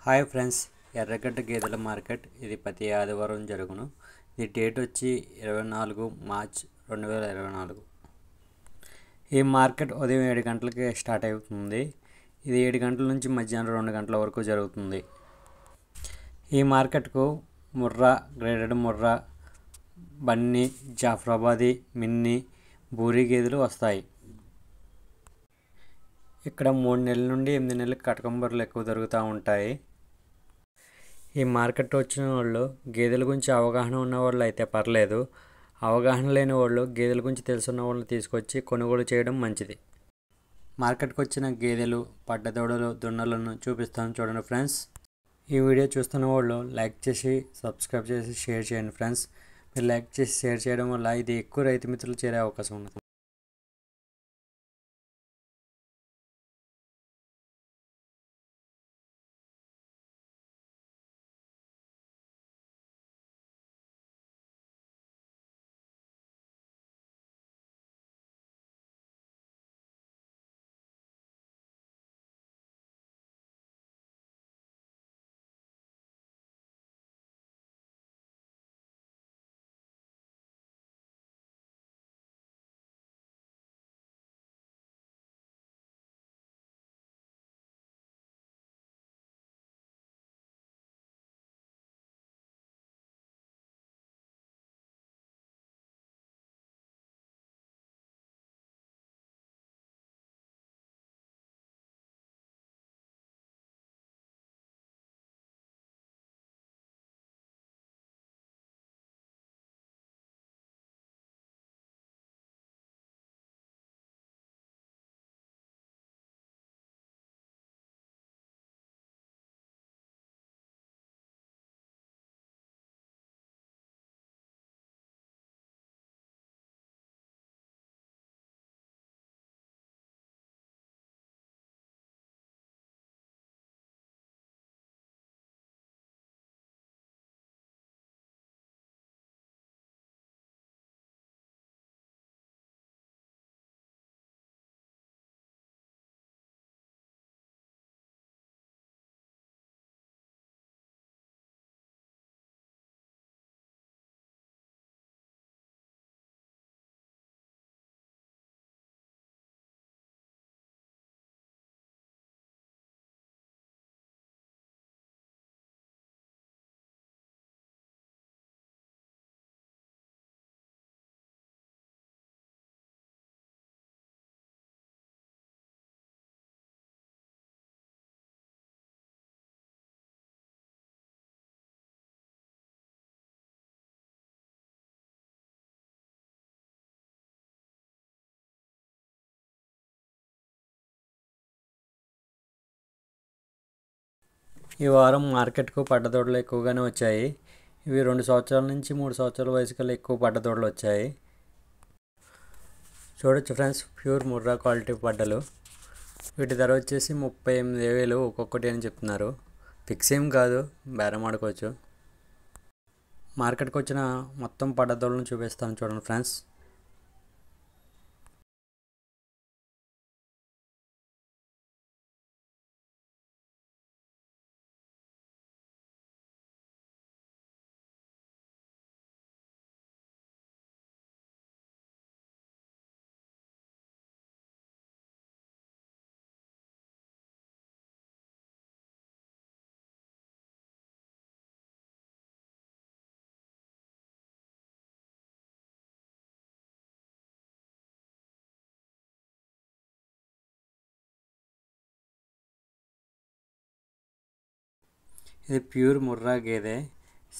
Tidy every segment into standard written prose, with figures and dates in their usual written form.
Hi friends, ఎర్రగడ్డ గేదెల market ఇది ప్రతి ఆదివారం జరుగును. ఇది డేట్ వచ్చి 24 మార్చ్ 2024. ఈ మార్కెట్ ఉదయం 7 గంటలకి స్టార్ట్ అవుతుంది. ఇది 7 గంటల నుంచి మధ్యాహ్నం 2 గంటల వరకు జరుగుతుంది. ఈ మార్కెట్కు ముర్రా, గ్రేడెడ్ ముర్రా, బన్నీ, జాఫ్రాబాదీ, మిన్నీ, బూరీ గేదెలు వస్తాయి. ఇక్కడ 3 నెలల నుండి 8 నెలలకు కటకంబర్లు ఎక్కువ దొరుకుతూ ఉంటాయి. ఈ మార్కెట్ వచ్చిన వాళ్ళు గేదెల గురించి అవగాహన ఉన్న వాళ్ళు అయితే పర్లేదు, అవగాహన లేని వాళ్ళు గేదెల గురించి తెలుసున్న వాళ్ళని తీసుకొచ్చి కొనుగోలు చేయడం మంచిది. మార్కెట్కి వచ్చిన గేదెలు, పడ్డదోడలు, దున్నలను చూపిస్తాను చూడండి ఫ్రెండ్స్. ఈ వీడియో చూస్తున్న వాళ్ళు లైక్ చేసి, సబ్స్క్రైబ్ చేసి, షేర్ చేయండి ఫ్రెండ్స్. మీరు లైక్ చేసి షేర్ చేయడం వల్ల ఇది ఎక్కువ రైతు మిత్రులు చేరే అవకాశం ఉంది. ఈ వారం మార్కెట్కు పడ్డదోడలు ఎక్కువగానే వచ్చాయి. ఇవి 2 సంవత్సరాల నుంచి 3 సంవత్సరాల వయసు కల్లా ఎక్కువ పడ్డదోడలు వచ్చాయి. చూడొచ్చు ఫ్రెండ్స్, ప్యూర్ ముర్రా క్వాలిటీ పడ్డలు. వీటి ధర వచ్చేసి 38,000 ఒక్కొక్కటి అని చెప్తున్నారు. ఫిక్స్ ఏం కాదు, బేరం ఆడుకోవచ్చు. మార్కెట్కి వచ్చిన మొత్తం పడ్డదోడలను చూపిస్తాను చూడండి ఫ్రెండ్స్. ఇది ప్యూర్ ముర్రా గేదె,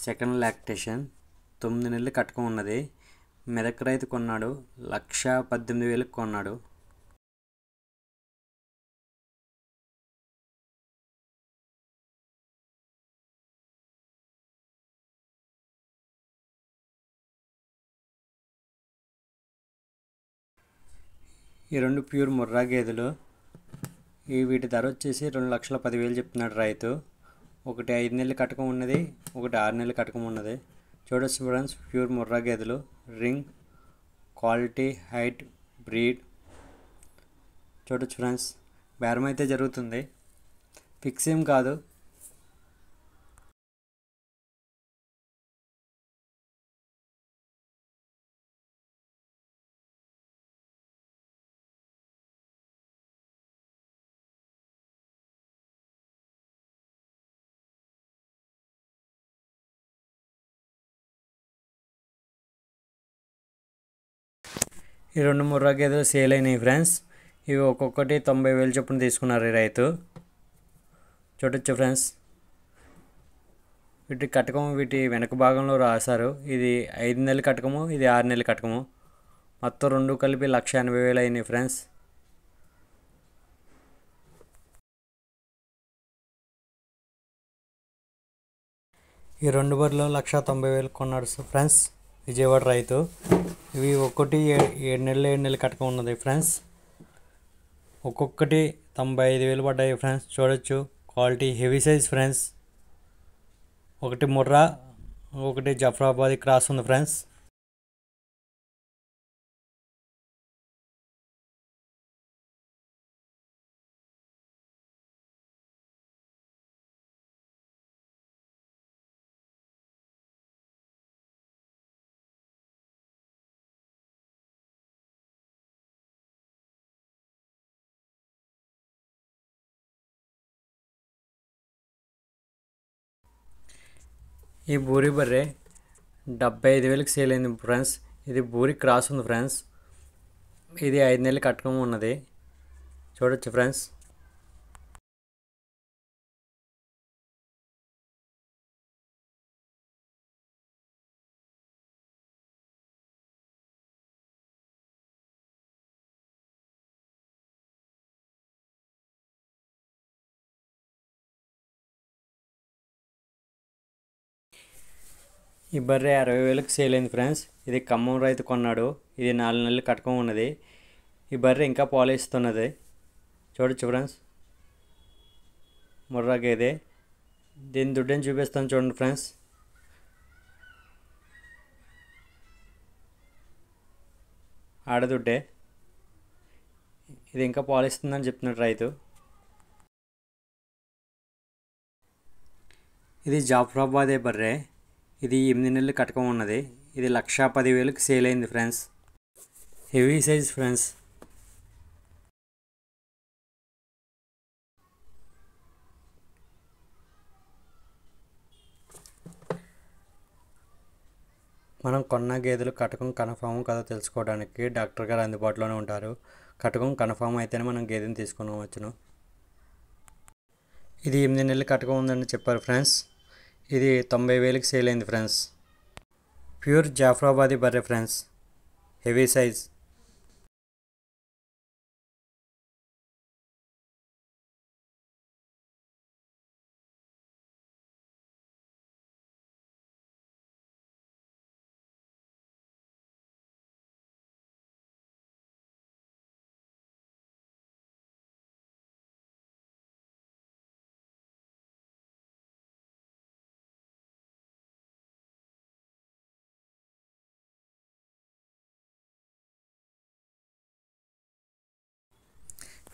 సెకండ్ లాక్టేషన్, 9 నెలలు కట్టకం ఉన్నది. మెదక్ రైతు కొన్నాడు, 1,18,000 కొన్నాడు. ఈ 2 ప్యూర్ ముర్రా గేదెలు. వీటి ధర వచ్చేసి 2,10,000 చెప్తున్నాడు రైతు. ఒకటి 5 నెలలు కట్టకం ఉన్నది, ఒకటి 6 నెలలు కట్టకం ఉన్నది. చూడొచ్చు ఫ్రెండ్స్, ప్యూర్ ముర్రా గేదెలు, రింగ్, క్వాలిటీ, హైట్, బ్రీడ్. చూడొచ్చు ఫ్రెండ్స్, బేరం అయితే జరుగుతుంది, ఫిక్స్ ఏం కాదు. ఈ 2 ముర్రా గేదెలు సేల్ అయినాయి ఫ్రెండ్స్. ఇవి ఒక్కొక్కటి 90,000 చొప్పున తీసుకున్నారు ఈ రైతు. చూడొచ్చు ఫ్రెండ్స్. వీటి కటకం వీటి వెనక భాగంలో రాశారు. ఇది 5 నెలల కటకము, ఇది 6 నెలల కటకము. మొత్తం 2 కలిపి 1,80,000 అయినాయి ఫ్రెండ్స్. ఈ 2 బర్రెలు 1,90,000 కొన్నాడు ఫ్రెండ్స్ విజయవాడ రైతు. ఇవి ఒక్కటి 7 నెలల కటకం ఉన్నది ఫ్రెండ్స్. ఒక్కొక్కటి 95,000 పడ్డాయి ఫ్రెండ్స్. చూడొచ్చు క్వాలిటీ హెవీ సైజ్ ఫ్రెండ్స్. ఒకటి ముర్రా, ఒకటి జఫ్రాబాదీ క్రాస్ ఉంది ఫ్రెండ్స్. ఈ బూరి బర్రె 75,000కి సేల్ అయింది ఫ్రెండ్స్. ఇది బూరి క్రాస్ ఉంది ఫ్రెండ్స్. ఇది 5 నెలల కట్టకం ఉన్నది. చూడొచ్చు ఫ్రెండ్స్. ఈ బర్రె 60,000కి సేల్ అయింది ఫ్రెండ్స్. ఇది ఖమ్మం రైతు కొన్నాడు. ఇది 4 నెలలు కటకం ఉన్నది. ఈ బర్రె ఇంకా పాలు ఇస్తున్నది. చూడొచ్చు ఫ్రెండ్స్. ముర్రా గేదె. దీని దుడ్డని చూపిస్తాను చూడండి ఫ్రెండ్స్. ఆడదుడ్డే. ఇది ఇంకా పాలు ఇస్తుందని చెప్తున్నాడు రైతు. ఇది జాఫ్రాబాదే బర్రె. ఇది 8 నెలలు కటకం ఉన్నది. ఇది 1,10,000కి సేల్ అయింది ఫ్రెండ్స్. Heavy size friends. మనం కొన్న గేదెలు కటకం కన్ఫామ్ కదా తెలుసుకోవడానికి డాక్టర్ గారు అందుబాటులోనే ఉంటారు. కటకం కన్ఫామ్ అయితేనే మనం గేదెని తీసుకునవచ్చును. ఇది 8 నెలలు కటకం ఉందని చెప్పారు ఫ్రెండ్స్. ఇది 90,000కి సేల్ అయింది ఫ్రెండ్స్. ప్యూర్ జాఫ్రాబాదీ బర్రె ఫ్రెండ్స్. Heavy size.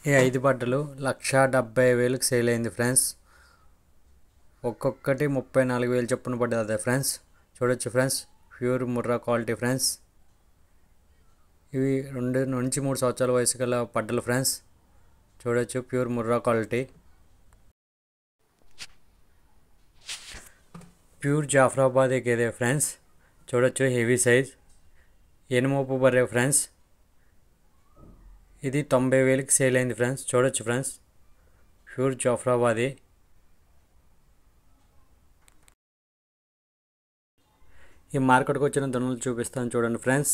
ఈ 5 బట్టలు 1,70,000కి సేల్ అయింది ఫ్రెండ్స్. ఒక్కొక్కటి 34,000 చొప్పున పడ్డది అదే ఫ్రెండ్స్. చూడొచ్చు friends. Pure Murrah quality friends. ఇవి 2 నుంచి 3 సంవత్సరాల వయసు గల పడ్డలు ఫ్రెండ్స్. చూడొచ్చు pure Murrah quality. Pure Jafarabadi గేదె ఫ్రెండ్స్. చూడొచ్చు హెవీ సైజ్. ఎనుమోపు బర్రె ఫ్రెండ్స్. ఇది 90,000కి సేల్ అయింది ఫ్రెండ్స్. చూడొచ్చు ఫ్రెండ్స్. ప్యూర్ జాఫ్రాబాదీ. ఈ మార్కెట్కి వచ్చిన దున్నలు చూపిస్తాను చూడండి ఫ్రెండ్స్.